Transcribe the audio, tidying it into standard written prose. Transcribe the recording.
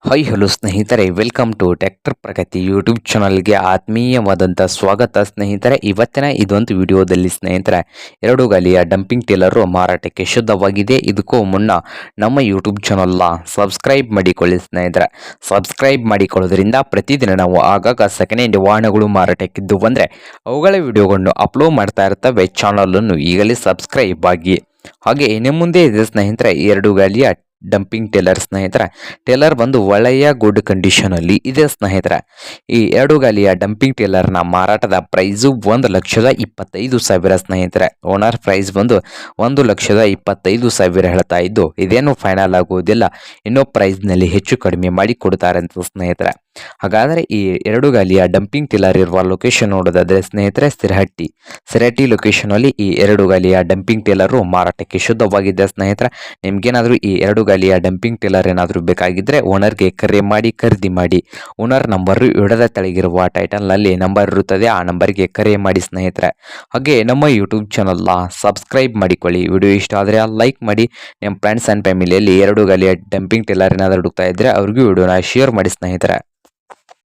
Hi hello ಸ್ನೇಹಿತರೆ, welcome to tractor Pragati YouTube ಚಾನಲ್ಗೆ ಆತ್ಮೀಯವಾದಂಥ ಸ್ವಾಗತ ಸ್ನೇಹಿತರೆ. ಇವತ್ತಿನ ಇದೊಂದು ವಿಡಿಯೋದಲ್ಲಿ ಸ್ನೇಹಿತರೆ, ಎರಡು ಗಾಲಿಯ ಡಂಪಿಂಗ್ ಟೇಲರು ಮಾರಾಟಕ್ಕೆ ಶುದ್ಧವಾಗಿದೆ. ಇದಕ್ಕೂ ಮುನ್ನ ನಮ್ಮ ಯೂಟ್ಯೂಬ್ ಚಾನಲ್ನ ಸಬ್ಸ್ಕ್ರೈಬ್ ಮಾಡಿಕೊಳ್ಳಿ ಸ್ನೇಹಿತರೆ. ಸಬ್ಸ್ಕ್ರೈಬ್ ಮಾಡಿಕೊಳ್ಳೋದ್ರಿಂದ ಪ್ರತಿದಿನ ನಾವು ಆಗಾಗ ಸೆಕೆಂಡ್ ಹ್ಯಾಂಡ್ ವಾಹನಗಳು ಮಾರಾಟಕ್ಕಿದ್ದು ಬಂದರೆ ಅವುಗಳ ವಿಡಿಯೋಗಳನ್ನು ಅಪ್ಲೋಡ್ ಮಾಡ್ತಾ ಇರ್ತವೆ. ಚಾನಲನ್ನು ಈಗಲೇ ಸಬ್ಸ್ಕ್ರೈಬ್ ಆಗಿ. ಹಾಗೆ ಇನ್ನು ಮುಂದೆ ಇದೆ ಸ್ನೇಹಿತರೆ, ಎರಡು ಗಾಲಿಯ ಡಂಪಿಂಗ್ ಟೇಲರ್ ಸ್ನೇಹಿತರೆ. ಟೇಲರ್ ಬಂದು ಒಳ್ಳೆಯ ಗುಡ್ ಕಂಡೀಷನ್ ಅಲ್ಲಿ ಇದೆ ಸ್ನೇಹಿತರೆ. ಈ ಎರಡು ಗಾಲಿಯ ಡಂಪಿಂಗ್ ಟೇಲರ್ನ ಮಾರಾಟದ ಪ್ರೈಸು 1,25,000 ಸ್ನೇಹಿತರೆ. ಓನರ್ ಪ್ರೈಸ್ ಬಂದು 1,25,000 ಹೇಳ್ತಾ ಇದ್ದು, ಇದೇನು ಫೈನಲ್ ಆಗುವುದಿಲ್ಲ, ಇನ್ನೂ ಪ್ರೈಸ್ನಲ್ಲಿ ಹೆಚ್ಚು ಕಡಿಮೆ ಮಾಡಿ ಕೊಡ್ತಾರೆ ಅಂತ ಸ್ನೇಹಿತರೆ. ಹಾಗಾದರೆ ಈ ಎರಡು ಗಾಲಿಯ ಡಂಪಿಂಗ್ ಟೇಲರ್ ಇರುವ ಲೊಕೇಶನ್ ನೋಡೋದಾದ್ರೆ ಸ್ನೇಹಿತರೆ, ಸಿರಹಟ್ಟಿ ಲೊಕೇಶನ್ ಅಲ್ಲಿ ಈ ಎರಡು ಗಾಲಿಯ ಡಂಪಿಂಗ್ ಟೇಲರು ಮಾರಾಟಕ್ಕೆ ಶುದ್ಧವಾಗಿದೆ ಸ್ನೇಹಿತರೆ. ನಿಮ್ಗೇನಾದ್ರೂ ಈ ಎರಡು ಗಾಲಿಯ ಡಂಪಿಂಗ್ ಟೇಲರ್ ಏನಾದರೂ ಬೇಕಾಗಿದ್ದರೆ ಓನರ್ಗೆ ಕರೆ ಮಾಡಿ ಖರೀದಿ ಮಾಡಿ. ಓನರ್ ನಂಬರು ವಿಡಿಯೋದ ತೆಳಗಿರುವ ಟೈಟಲ್ನಲ್ಲಿ ನಂಬರ್ ಇರುತ್ತದೆ, ಆ ನಂಬರ್ಗೆ ಕರೆ ಮಾಡಿ ಸ್ನೇಹಿತರೆ. ಹಾಗೆ ನಮ್ಮ ಯೂಟ್ಯೂಬ್ ಚಾನಲ್ನ ಸಬ್ಸ್ಕ್ರೈಬ್ ಮಾಡಿಕೊಳ್ಳಿ. ವಿಡಿಯೋ ಇಷ್ಟ ಆದರೆ ಲೈಕ್ ಮಾಡಿ. ನಿಮ್ಮ ಫ್ರೆಂಡ್ಸ್ ಆ್ಯಂಡ್ ಫ್ಯಾಮಿಲಿಯಲ್ಲಿ ಎರಡು ಗಾಲಿಯ ಡಂಪಿಂಗ್ ಟೇಲರ್ ಏನಾದರೂ ಹುಡುಕ್ತಾ ಇದ್ದರೆ ಅವ್ರಿಗೂ ವಿಡಿಯೋನ ಶೇರ್ ಮಾಡಿ ಸ್ನೇಹಿತರೆ.